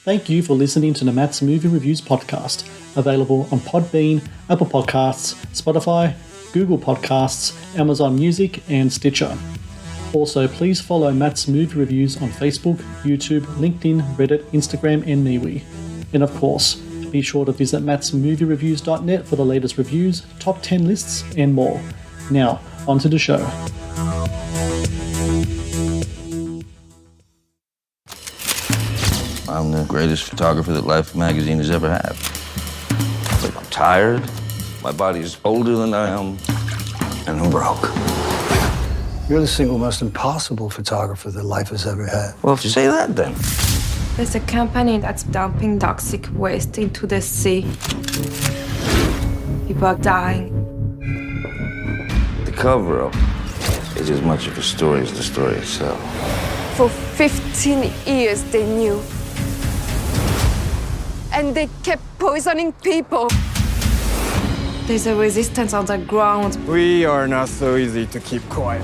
Thank you for listening to the Matt's Movie Reviews podcast, available on Podbean, Apple Podcasts, Spotify, Google Podcasts, Amazon Music, and Stitcher. Also, please follow Matt's Movie Reviews on Facebook, YouTube, LinkedIn, Reddit, Instagram, and MeWe. And of course, be sure to visit mattsmoviereviews.net for the latest reviews, top 10 lists, and more. Now, on to the show. I'm the greatest photographer that Life magazine has ever had. But I'm tired, my body's older than I am, and I'm broke. You're the single most impossible photographer that Life has ever had. Well, if you say that, then. There's a company that's dumping toxic waste into the sea. People are dying. The cover-up is as much of a story as the story itself. For 15 years they knew. And they kept poisoning people. There's a resistance underground. We are not so easy to keep quiet.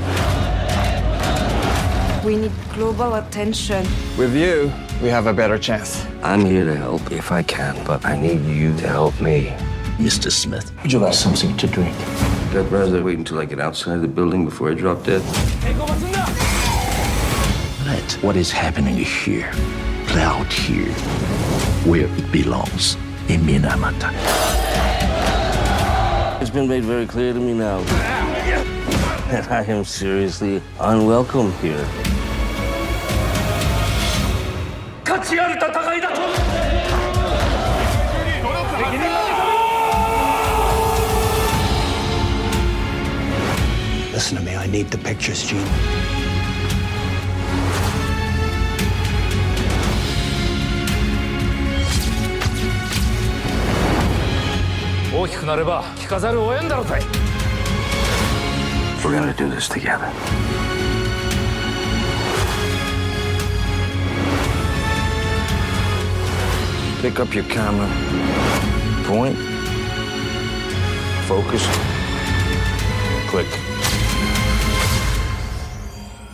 We need global attention. With you, we have a better chance. I'm here to help if I can, but I need you to help me. Mr. Smith, would you like something to drink? I'd rather wait until I get outside the building before I drop dead. Let what is happening here play out here, where it belongs, in Minamata. It's been made very clear to me now that I am seriously unwelcome here. Listen to me, I need the pictures, Gene. We're gonna do this together. Pick up your camera. Point. Focus. Click.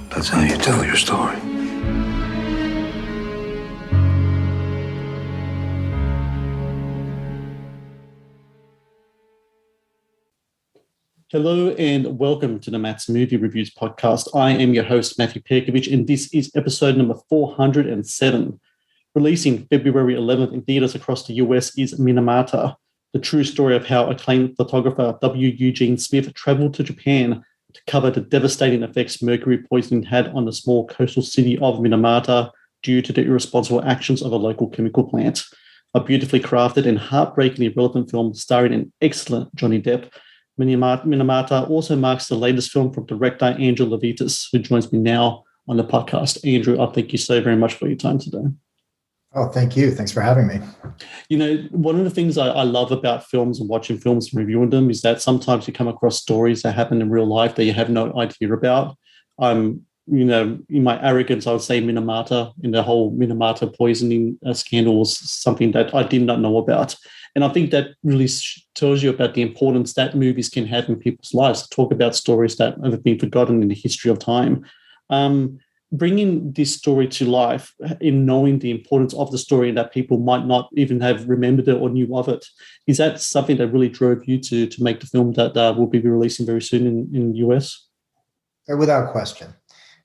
That's how you tell your story. Hello and welcome to the Matt's Movie Reviews podcast. I am your host, Matthew Pejkovic, and this is episode number 407. Releasing February 11th in theaters across the US is Minamata, the true story of how acclaimed photographer Eugene Smith traveled to Japan to cover the devastating effects mercury poisoning had on the small coastal city of Minamata due to the irresponsible actions of a local chemical plant. A beautifully crafted and heartbreakingly relevant film starring an excellent Johnny Depp. Minamata also marks the latest film from director Andrew Levitas, who joins me now on the podcast. Andrew, I thank you so very much for your time today. Oh, thank you. Thanks for having me. You know, one of the things I love about films and watching films and reviewing them is that sometimes you come across stories that happen in real life that you have no idea about. In my arrogance, I would say Minamata and the whole Minamata poisoning scandal was something that I did not know about. And I think that really tells you about the importance that movies can have in people's lives, to talk about stories that have been forgotten in the history of time. Bringing this story to life in knowing the importance of the story and that people might not even have remembered it or knew of it, is that something that really drove you to make the film that will be releasing very soon in the US? Without question.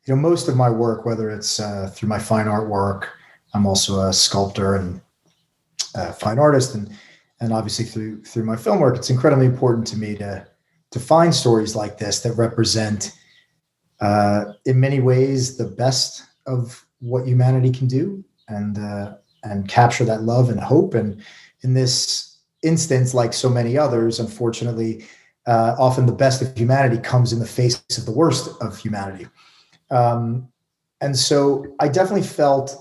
You know, most of my work, whether it's through my fine art work, I'm also a sculptor and fine artist, and obviously through my film work, it's incredibly important to me to find stories like this that represent, in many ways, the best of what humanity can do, and capture that love and hope. And in this instance, like so many others, unfortunately, often the best of humanity comes in the face of the worst of humanity. And so I definitely felt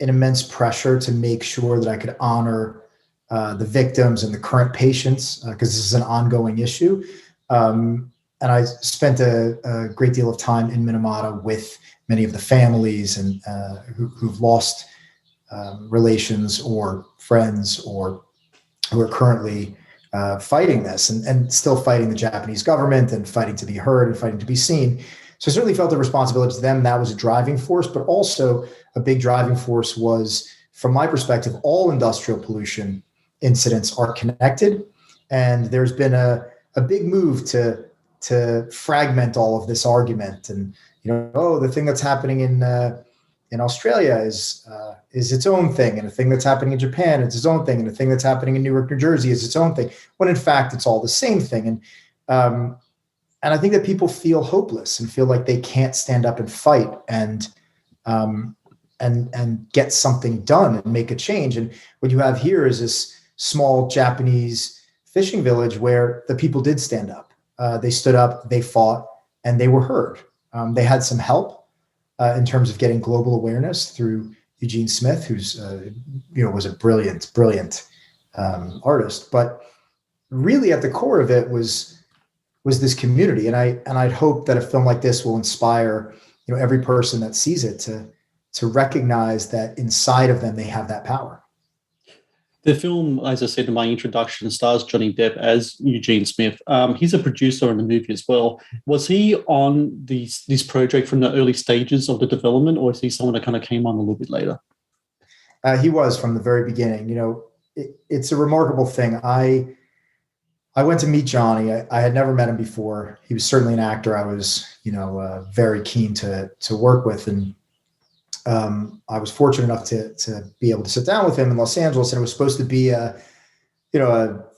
an immense pressure to make sure that I could honor the victims and the current patients, because this is an ongoing issue. And I spent a great deal of time in Minamata with many of the families and who've lost relations or friends or who are currently fighting this and still fighting the Japanese government and fighting to be heard and fighting to be seen. So I certainly felt the responsibility to them. That was a driving force, but also a big driving force was from my perspective, all industrial pollution incidents are connected. And there's been a big move to fragment all of this argument. And, the thing that's happening in Australia is its own thing, and the thing that's happening in Japan is its own thing, and the thing that's happening in Newark, New Jersey is its own thing, when in fact it's all the same thing. And I think that people feel hopeless and feel like they can't stand up and fight and get something done and make a change. And what you have here is this small Japanese fishing village where the people did stand up. They stood up, they fought, and they were heard. They had some help in terms of getting global awareness through Eugene Smith, who's was a brilliant artist. But really, at the core of it was this community, and I'd hope that a film like this will inspire every person that sees it to recognize that inside of them they have that power. The film, as I said in my introduction, stars Johnny Depp as Eugene Smith. He's a producer in the movie as well. Was he on this project from the early stages of the development, or is he someone that kind of came on a little bit later? He was from the very beginning. It's a remarkable thing. I went to meet Johnny. I had never met him before. He was certainly an actor I was, very keen to work with. And I was fortunate enough to be able to sit down with him in Los Angeles, and it was supposed to be a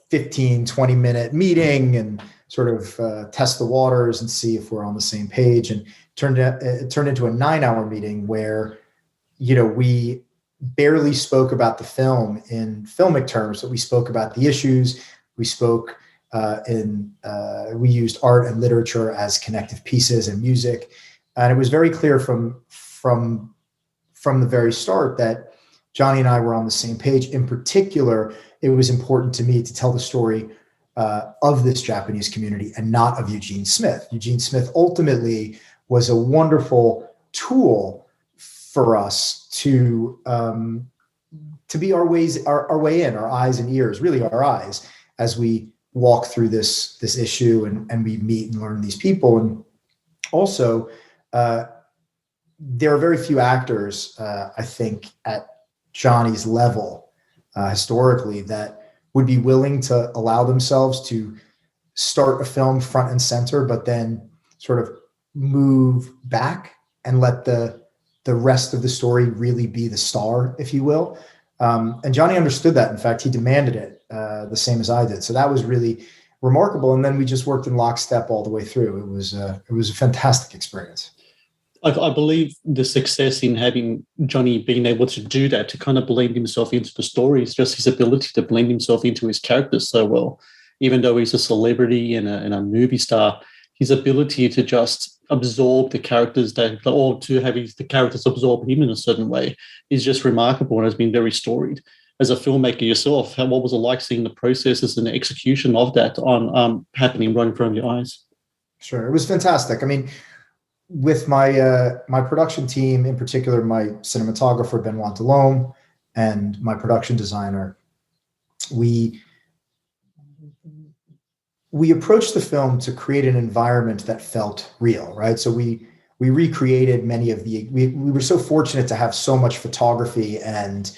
15, 20-minute meeting and sort of test the waters and see if we're on the same page. And it turned into a 9-hour meeting where, we barely spoke about the film in filmic terms, but we spoke about the issues. We spoke we used art and literature as connective pieces and music. And it was very clear from the very start that Johnny and I were on the same page. In particular, it was important to me to tell the story of this Japanese community and not of Eugene Smith. Eugene Smith ultimately was a wonderful tool for us to be our way in, our eyes and ears, really our eyes, as we walk through this issue and we meet and learn these people. And also, there are very few actors, I think, at Johnny's level historically that would be willing to allow themselves to start a film front and center, but then sort of move back and let the rest of the story really be the star, if you will. And Johnny understood that. In fact, he demanded it the same as I did. So that was really remarkable. And then we just worked in lockstep all the way through. It was a fantastic experience. I believe the success in having Johnny being able to do that, to kind of blend himself into the story, is just his ability to blend himself into his characters so well. Even though he's a celebrity and a movie star, his ability to just absorb the characters or to have the characters absorb him in a certain way is just remarkable and has been very storied. As a filmmaker yourself, what was it like seeing the processes and the execution of that on happening right in front of your eyes? Sure, it was fantastic. I mean, with my my production team, in particular, my cinematographer, Benoit Delhomme, and my production designer, we approached the film to create an environment that felt real, right? So we recreated many of we were so fortunate to have so much photography and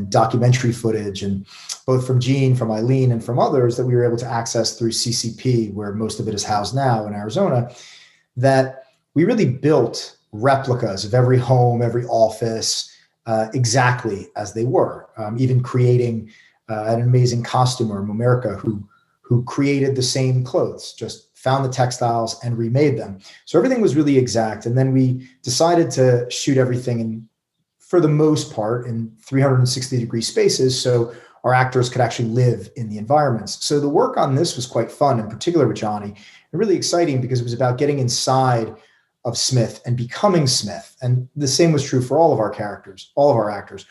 documentary footage, and both from Gene, from Eileen, and from others that we were able to access through CCP, where most of it is housed now in Arizona, that we really built replicas of every home, every office, exactly as they were. Even creating an amazing costumer, Momerka, who created the same clothes, just found the textiles and remade them. So everything was really exact. And then we decided to shoot everything for the most part in 360-degree spaces, so our actors could actually live in the environments. So the work on this was quite fun, in particular with Johnny, and really exciting because it was about getting inside of Smith and becoming Smith. And the same was true for all of our characters, all of our actors,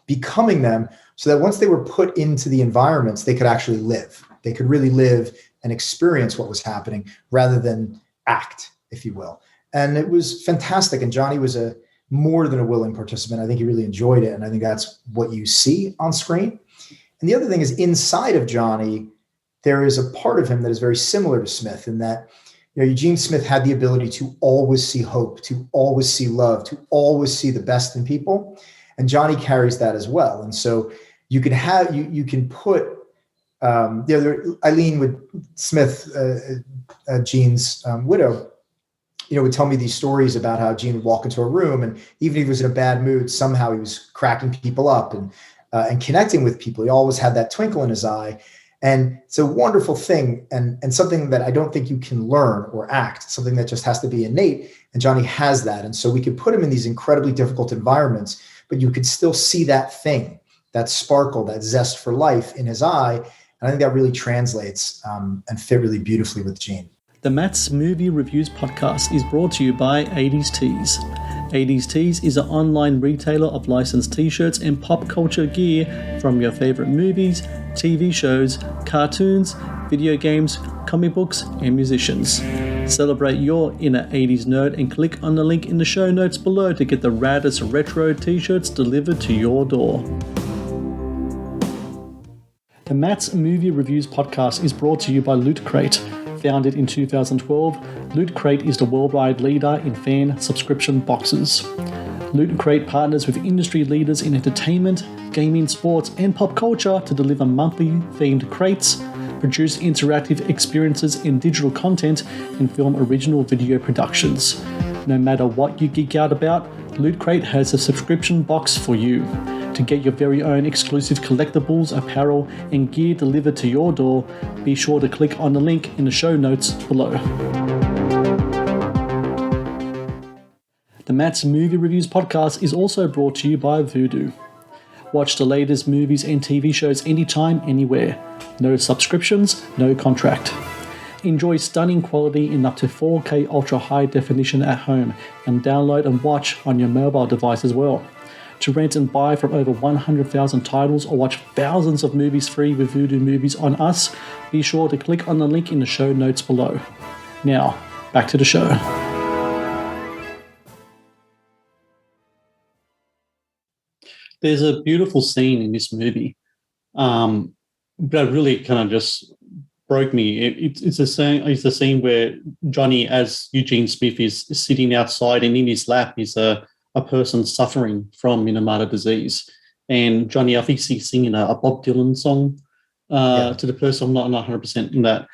becoming them so that once they were put into the environments, they could actually live. They could really live and experience what was happening rather than act, if you will. And it was fantastic. And Johnny was more than a willing participant. I think he really enjoyed it. And I think that's what you see on screen. And the other thing is, inside of Johnny, there is a part of him that is very similar to Smith, in that Eugene Smith had the ability to always see hope, to always see love, to always see the best in people. And Johnny carries that as well. And so you can have, you can put, Eileen Smith, Gene's widow, would tell me these stories about how Gene would walk into a room, and even if he was in a bad mood, somehow he was cracking people up and connecting with people. He always had that twinkle in his eye. And it's a wonderful thing, and something that I don't think you can learn or act, something that just has to be innate. And Johnny has that. And so we could put him in these incredibly difficult environments, but you could still see that thing, that sparkle, that zest for life in his eye. And I think that really translates and fit really beautifully with Gene. The Matt's Movie Reviews podcast is brought to you by 80s Tees. 80s Tees is an online retailer of licensed t-shirts and pop culture gear from your favorite movies, TV shows, cartoons, video games, comic books, and musicians. Celebrate your inner 80s nerd and click on the link in the show notes below to get the raddest retro t-shirts delivered to your door. The Matt's Movie Reviews podcast is brought to you by Loot Crate. Founded in 2012, Loot Crate is the worldwide leader in fan subscription boxes. Loot Crate partners with industry leaders in entertainment, gaming, sports, and pop culture to deliver monthly themed crates, produce interactive experiences in digital content, and film original video productions. No matter what you geek out about, Loot Crate has a subscription box for you. To get your very own exclusive collectibles, apparel, and gear delivered to your door, be sure to click on the link in the show notes below. The Matt's Movie Reviews podcast is also brought to you by Vudu. Watch the latest movies and TV shows anytime, anywhere. No subscriptions, no contract. Enjoy stunning quality in up to 4K ultra high definition at home, and download and watch on your mobile device as well. To rent and buy from over 100,000 titles or watch thousands of movies free with Vudu Movies on us, be sure to click on the link in the show notes below. Now, back to the show. There's a beautiful scene in this movie that really kind of just broke me. It's a scene where Johnny, as Eugene Smith, is sitting outside, and in his lap is a person suffering from Minamata disease. And Johnny, I think he's singing a Bob Dylan song to the person. I'm not 100% in that.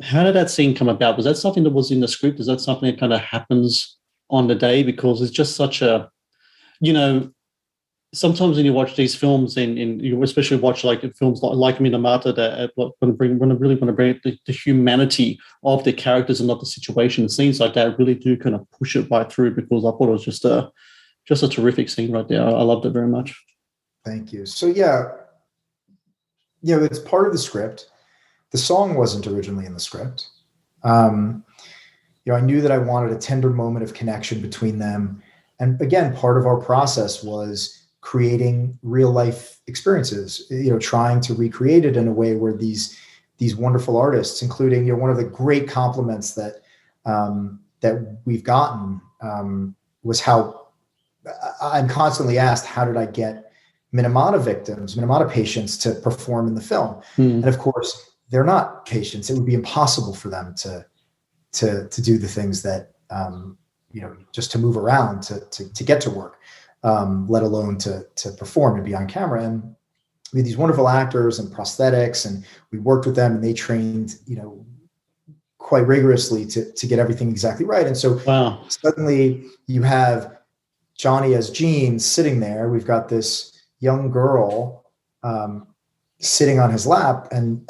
How did that scene come about? Was that something that was in the script? Is that something that kind of happens on the day? Because it's just such a, sometimes when you watch these films and you especially watch like films like Minamata that want to bring the humanity of the characters and not the situation, scenes like that really do kind of push it right through, because I thought it was just a terrific scene right there. I loved it very much. Thank you. So it's part of the script. The song wasn't originally in the script. I knew that I wanted a tender moment of connection between them. And again, part of our process was creating real life experiences, trying to recreate it in a way where these wonderful artists, including, one of the great compliments that we've gotten was how I'm constantly asked, how did I get Minamata patients to perform in the film? And of course, they're not patients. It would be impossible for them to do the things that, just to move around, to get to work. Let alone to perform and be on camera. And we had these wonderful actors and prosthetics, and we worked with them, and they trained, quite rigorously to get everything exactly right. And so suddenly you have Johnny as Gene sitting there. We've got this young girl sitting on his lap and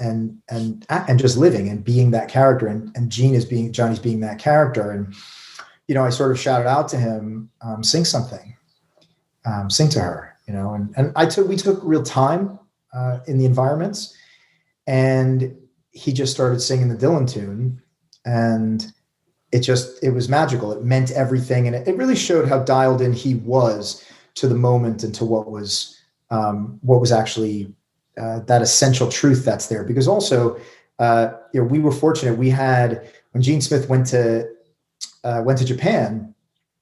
just living and being that character. And Johnny's being that character. And, I sort of shouted out to him, sing something. Sing to her, and we took real time in the environments, and he just started singing the Dylan tune, and it was magical. It meant everything, and it really showed how dialed in he was to the moment and to what was actually that essential truth that's there. Because also, we were fortunate. We had, when Gene Smith went to Japan,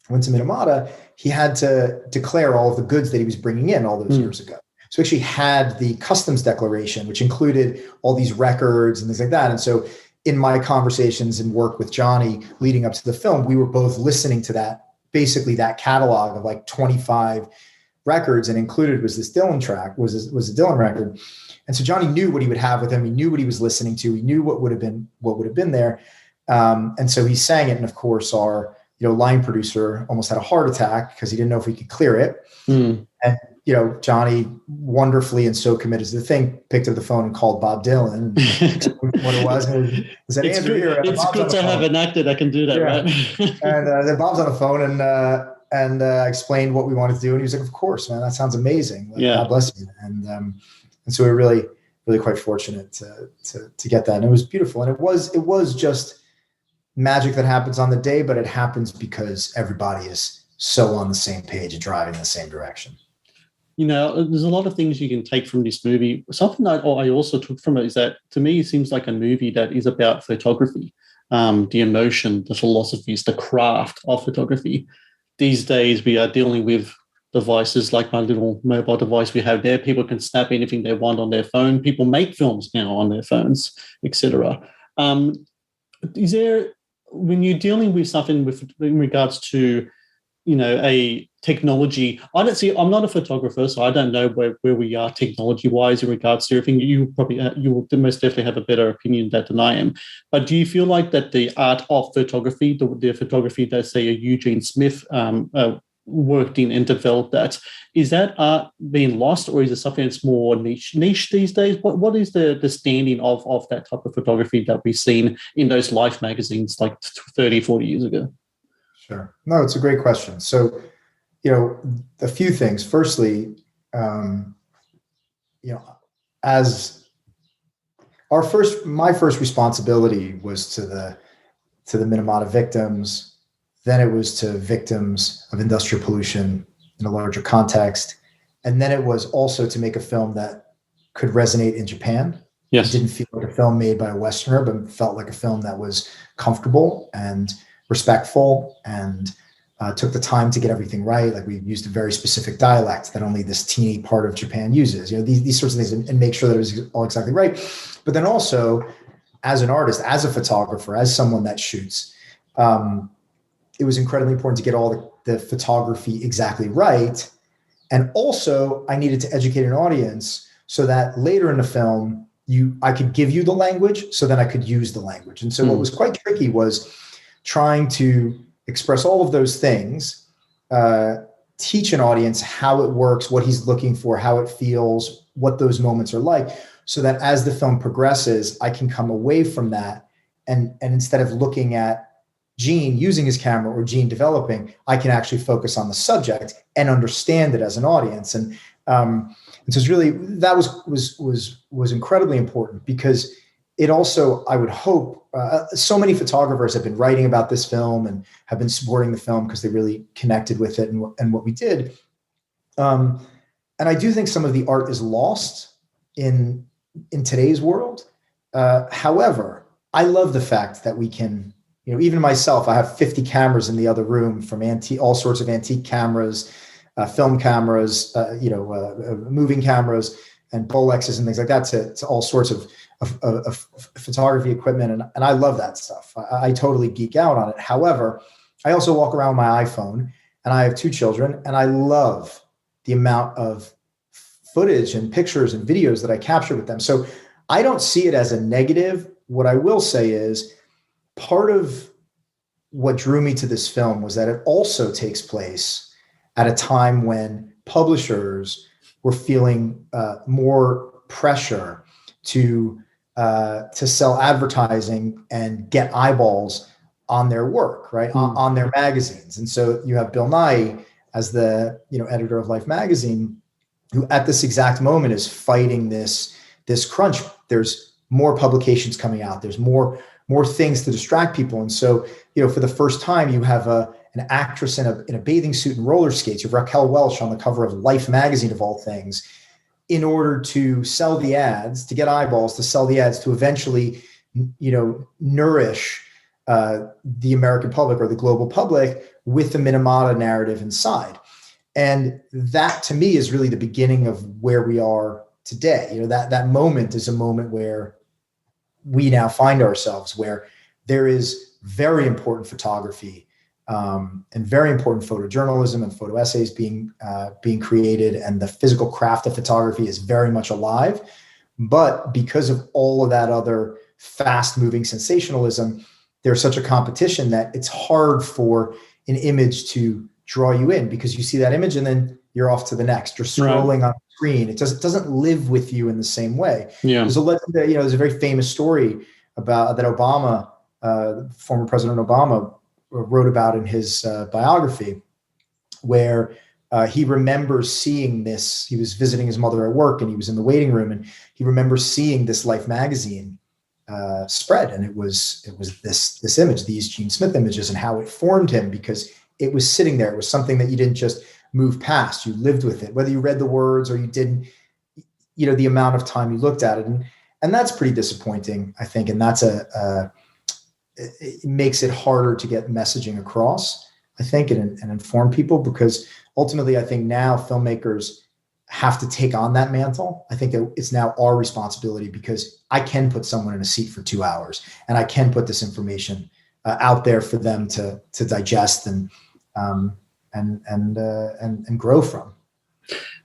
went to Minamata, he had to declare all of the goods that he was bringing in all those years ago. So actually had the customs declaration, which included all these records and things like that. And so in my conversations and work with Johnny leading up to the film, we were both listening to that, basically that catalog of like 25 records, and included was this Dylan track, was a Dylan record. And so Johnny knew what he would have with him. He knew what he was listening to. He knew what would have been there. And so he sang it. And of course, our line producer almost had a heart attack because he didn't know if we could clear it. And Johnny, wonderfully and so committed to the thing, picked up the phone and called Bob Dylan. What it was, and said, it's Andrew, good, it's good to have an actor that can do that, right? And then Bob's on the phone, and explained what we wanted to do, and he was like, "Of course, man, that sounds amazing. Like, God bless you." And so we're really, really quite fortunate to get that, and it was beautiful, and it was just magic that happens on the day, but it happens because everybody is so on the same page and driving in the same direction. There's a lot of things you can take from this movie. Something that I also took from it is that, to me, it seems like a movie that is about photography, the emotion, the philosophies, the craft of photography. These days, we are dealing with devices like my little mobile device we have there. People can snap anything they want on their phone. People make films now on their phones, etc. Is there, when you're dealing with something in regards to a technology, I'm not a photographer, so I don't know where we are technology-wise in regards to everything. You will most definitely have a better opinion than I am. But do you feel like that the art of photography, the photography that, say, a Eugene Smith worked in and developed that, is that art being lost, or is it something that's more niche these days? What is the standing of that type of photography that we've seen in those Life magazines like 30, 40 years ago? Sure. No, it's a great question. So, a few things. Firstly, as my first responsibility was to the Minamata victims. Then it was to victims of industrial pollution in a larger context. And then it was also to make a film that could resonate in Japan. Yes. It didn't feel like a film made by a Westerner, but felt like a film that was comfortable and respectful, and took the time to get everything right. Like, we used a very specific dialect that only this teeny part of Japan uses, these sorts of things, and make sure that it was all exactly right. But then also, as an artist, as a photographer, as someone that shoots, it was incredibly important to get all the photography exactly right. And also, I needed to educate an audience so that later in the film, I could give you the language, so then I could use the language. And so what was quite tricky was trying to express all of those things, teach an audience how it works, what he's looking for, how it feels, what those moments are like, so that as the film progresses, I can come away from that, and instead of looking at Gene using his camera or Gene developing, I can actually focus on the subject and understand it as an audience. And so it's really, that was incredibly important, because it also, I would hope, so many photographers have been writing about this film and have been supporting the film because they really connected with it and what we did. And I do think some of the art is lost in today's world. However, I love the fact that we can, even myself, I have 50 cameras in the other room, from all sorts of antique cameras, film cameras, moving cameras, and Bolexes and things like that, to all sorts of photography equipment. And I love that stuff. I totally geek out on it. However, I also walk around with my iPhone, and I have 2 children, and I love the amount of footage and pictures and videos that I capture with them. So I don't see it as a negative. What I will say is, part of what drew me to this film was that it also takes place at a time when publishers were feeling more pressure to sell advertising and get eyeballs on their work, right? On their magazines. And so you have Bill Nye as the editor of Life magazine, who at this exact moment is fighting this crunch. There's more publications coming out. There's more things to distract people. And so, for the first time, you have an actress in a bathing suit and roller skates. You have Raquel Welch on the cover of Life magazine, of all things, in order to sell the ads, to get eyeballs, to sell the ads, to eventually, nourish the American public or the global public with the Minamata narrative inside. And that, to me, is really the beginning of where we are today. That moment is a moment where we now find ourselves, where there is very important photography and very important photojournalism and photo essays being created, and the physical craft of photography is very much alive. But because of all of that other fast-moving sensationalism, there's such a competition that it's hard for an image to draw you in, because you see that image and then you're off to the next. You're scrolling on the screen. It doesn't live with you in the same way. Yeah. There's a very famous story about that Obama, former President Obama, wrote about in his biography, where he remembers seeing this. He was visiting his mother at work, and he was in the waiting room, and he remembers seeing this Life magazine spread, and it was this image, these Eugene Smith images, and how it formed him, because it was sitting there. It was something that you didn't just move past. You lived with it, whether you read the words or you didn't. The amount of time you looked at it, and that's pretty disappointing, I think. And that's it makes it harder to get messaging across, I think, and inform people, because ultimately, I think now filmmakers have to take on that mantle. I think that it's now our responsibility, because I can put someone in a seat for 2 hours, and I can put this information out there for them to digest and grow from.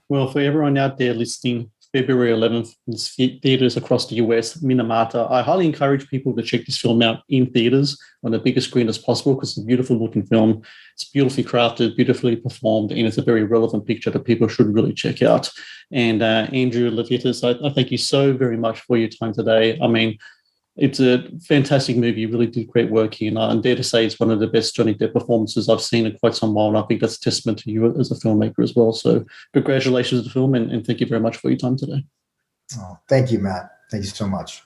Well, for everyone out there listening, February 11th, in theaters across the US, Minamata. I highly encourage people to check this film out in theaters on the biggest screen as possible, because it's a beautiful looking film. It's beautifully crafted, beautifully performed, and it's a very relevant picture that people should really check out. And Andrew Levitas, I thank you so very much for your time today. I mean, it's a fantastic movie. You really did great work here. And I dare to say it's one of the best Johnny Depp performances I've seen in quite some while. And I think that's a testament to you as a filmmaker as well. So congratulations to the film, and thank you very much for your time today. Oh, thank you, Matt. Thank you so much.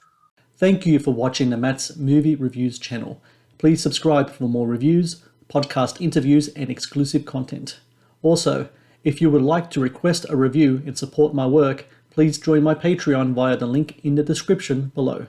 Thank you for watching the Matt's Movie Reviews channel. Please subscribe for more reviews, podcast interviews, and exclusive content. Also, if you would like to request a review and support my work, please join my Patreon via the link in the description below.